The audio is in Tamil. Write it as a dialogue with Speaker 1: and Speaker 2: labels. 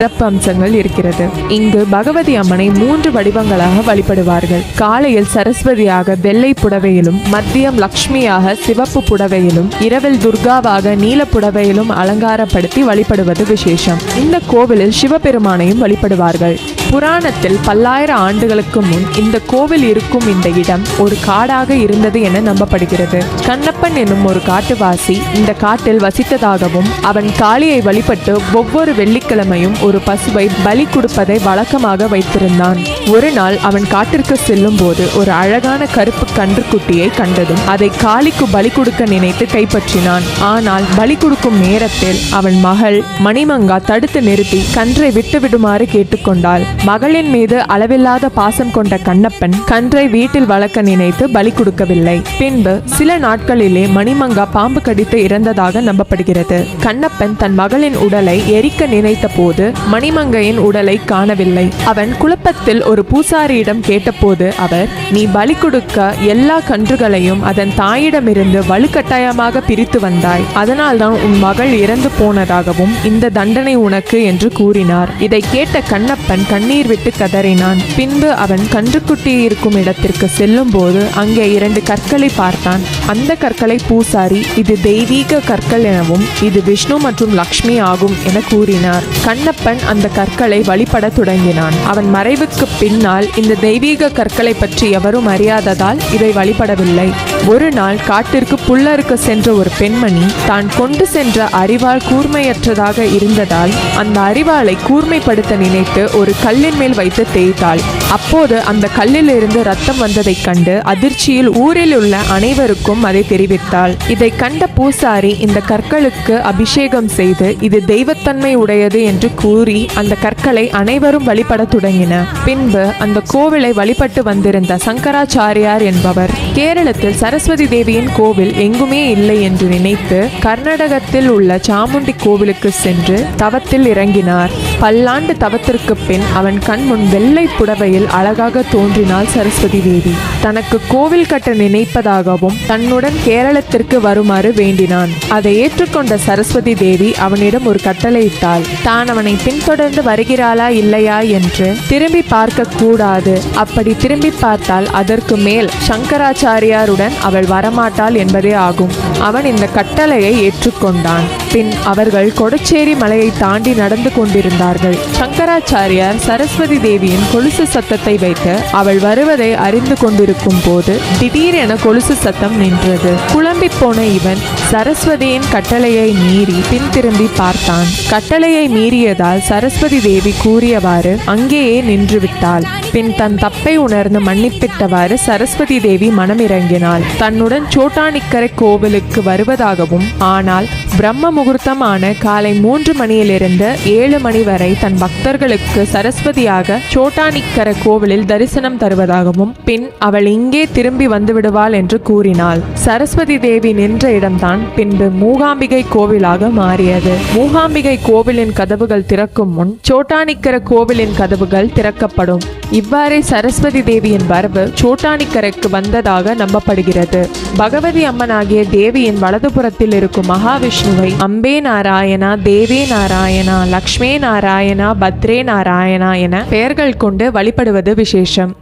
Speaker 1: சிறப்பு அம்சங்கள் இருக்கிறது. இங்கு பகவதி அம்மனை 3 வடிவங்களாக வழிபடுவார்கள். காலையில் சரஸ்வதியாக வெள்ளை புடவையிலும், மதியம் லக்ஷ்மியாக சிவப்பு புடவையிலும், இரவில் துர்காவாக நீல புடவையிலும் அலங்காரப்படுத்தி வழிபடுவது விசேஷம். இந்த கோவிலில் சிவபெருமானையும் வழிபடுவார்கள். புராணத்தில் பல்லாயிர ஆண்டுகளுக்கு முன் இந்த கோவில் இருக்கும் இந்த இடம் ஒரு காடாக இருந்தது என நம்பப்படுகிறது. கண்ணப்பன் என்னும் ஒரு காட்டுவாசி இந்த காட்டில் வசித்ததாகவும், அவன் காளியை வழிபட்டு ஒவ்வொரு வெள்ளிக்கிழமையும் ஒரு பசுவை பலி கொடுப்பதை வழக்கமாக வைத்திருந்தான். ஒரு நாள் அவன் காட்டிற்கு செல்லும் போது ஒரு அழகான கருப்பு கன்றுக்குட்டியை கண்டதும் அதை காளிக்கு பலி கொடுக்க நினைத்து கைப்பற்றினான். ஆனால் பலி கொடுக்கும் நேரத்தில் அவன் மகள் மணிமங்கா தடுத்து நிறுத்தி கன்றை விட்டுவிடுமாறு கேட்டுக்கொண்டாள். மகளின் மீது அளவில்லாத பாசம் கொண்ட கண்ணப்பன் கன்றை வீட்டில் வளர்க்க நினைத்து பலி கொடுக்கவில்லை. பின்பு சில நாட்களிலே மணிமங்கா பாம்பு கடித்து இறந்ததாக நம்பப்படுகிறது. கண்ணப்பன் தன் மகளின் உடலை எரிக்க நினைத்த போது மணிமங்கையின் உடலை காணவில்லை. அவன் குழப்பத்தில் ஒரு பூசாரியிடம் கேட்டபோது அவர், நீ பலி கொடுக்க எல்லா கன்றுகளையும் அதன் தாயிடமிருந்து வலுக்கட்டாயமாக பிரித்து வந்தாய், அதனால்தான் உன் மகள் இறந்து போனதாகவும் இந்த தண்டனை உனக்கு என்று கூறினார். இதை கேட்ட கண்ணப்பன் கண்ணீர் விட்டு கதறினான். பின்பு அவன் கன்றுக்குட்டி இருக்கும் இடத்திற்கு செல்லும் போது அங்கே 2 கற்களை பார்த்தான். அந்த கற்களை பூசாரி இது தெய்வீக கற்கள் எனவும் இது விஷ்ணு மற்றும் லக்ஷ்மி ஆகும் என கூறினார். கண்ணப்பன் அந்த கற்களை வழிபட தொடங்கினான். அவன் மறைவுக்கு பின்னால் இந்த தெய்வீக கற்களை பற்றி எவரும் அறியாததால் இதை வழிபடவில்லை. ஒரு நாள் காட்டிற்கு புல்லறுக்க சென்ற ஒரு பெண்மணி தான் கொண்டு சென்ற அரிவாள் கூர்மையற்றதாக இருந்ததால் அந்த அரிவாளை கூர்மைப்படுத்த நினைத்து ஒரு கல்லின் மேல் வைத்து தேய்த்தாள். அப்போது அந்த கல்லில் இருந்து ரத்தம் வந்ததைக் கண்டு அதிர்ச்சியில் ஊரில் உள்ள அனைவருக்கும் அதை தெரிவித்தாள். இதை கண்ட பூசாரி இந்த கற்களுக்கு அபிஷேகம் செய்து இது தெய்வத்தன்மை உடையது என்று கூறி அந்த கற்களை அனைவரும் வழிபட தொடங்கின. பின்பு அந்த கோவிலை வழிபட்டு வந்திருந்த சங்கராச்சாரியார் என்பவர் கேரளத்தில் சரஸ்வதி தேவியின் கோவில் எங்குமே இல்லை என்று நினைத்து கர்நாடகத்தில் உள்ள சாமுண்டி கோவிலுக்கு சென்று தவத்தில் இறங்கினார். பல்லாண்டு தவத்திற்கு பின் அவன் கண் முன் வெள்ளை புடவையில் அழகாக தோன்றினாள் சரஸ்வதி தேவி. தனக்கு கோவில் கட்ட நினைப்பதாகவும் தன்னுடன் கேரளத்திற்கு வருமாறு வேண்டினான். அதை ஏற்றுக்கொண்ட சரஸ்வதி தேவி அவனிடம் ஒரு கட்டளையிட்டாள். தான் அவனை பின்தொடர்ந்து வருகிறாளா இல்லையா என்று திரும்பி பார்க்க கூடாது. அப்படி திரும்பி பார்த்தால் அதற்கு மேல் சங்கராச்சாரியாருடன் அவள் வரமாட்டாள் என்பதே ஆகும். அவன் இந்த கட்டளையை ஏற்றுக்கொண்டான். பின் அவர்கள் கொடச்சேரி மலையை தாண்டி நடந்து கொண்டிருந்தார்கள். சங்கராச்சாரியார் சரஸ்வதி தேவியின் கொலுசு சத்தத்தை வைத்து அவள் வருவதை அறிந்து கொண்டிருக்கும் போது திடீரென கொலுசு சத்தம் நின்றது. குழம்பி போன இவன் சரஸ்வதியின் கட்டளையை மீறி பின் திரும்பி பார்த்தான். கட்டளையை மீறியதால் சரஸ்வதி தேவி கூறியவாறு அங்கேயே நின்று விட்டாள். பின் தன் தப்பை உணர்ந்து மன்னிப்பிட்டவாறு சரஸ்வதி தேவி மனமிறங்கினாள். தன்னுடன் சோட்டானிக்கரை கோவிலுக்கு வருவதாகவும், ஆனால் பிரம்ம முகூர்த்தமான காலை 3 மணியிலிருந்து 7 மணி வரை தன் பக்தர்களுக்கு சரஸ்வதியாக சோட்டானிக்கரை கோவிலில் தரிசனம் தருவதாகவும், பின் அவள் இங்கே திரும்பி வந்துவிடுவாள் என்று கூறினாள். சரஸ்வதி தேவி நின்ற இடம்தான் பின்பு மூகாம்பிகை கோவிலாக மாறியது. மூகாம்பிகை கோவிலின் கதவுகள் திறக்கும் முன் சோட்டானிக்கரை கோவிலின் கதவுகள் திறக்கப்படும். இவ்வாறே சரஸ்வதி தேவியின் வரவு சோட்டானிக்கரைக்கு வந்ததாக நம்பப்படுகிறது. பகவதி அம்மனாகிய தேவியின் வலதுபுறத்தில் இருக்கும் மகாவிஷ்ணுவை அம்பே நாராயணா, தேவே நாராயணா, லக்ஷ்மே நாராயணா, பத்ரே நாராயணா என பெயர்கள் கொண்டு வழிபடுவது விசேஷம்.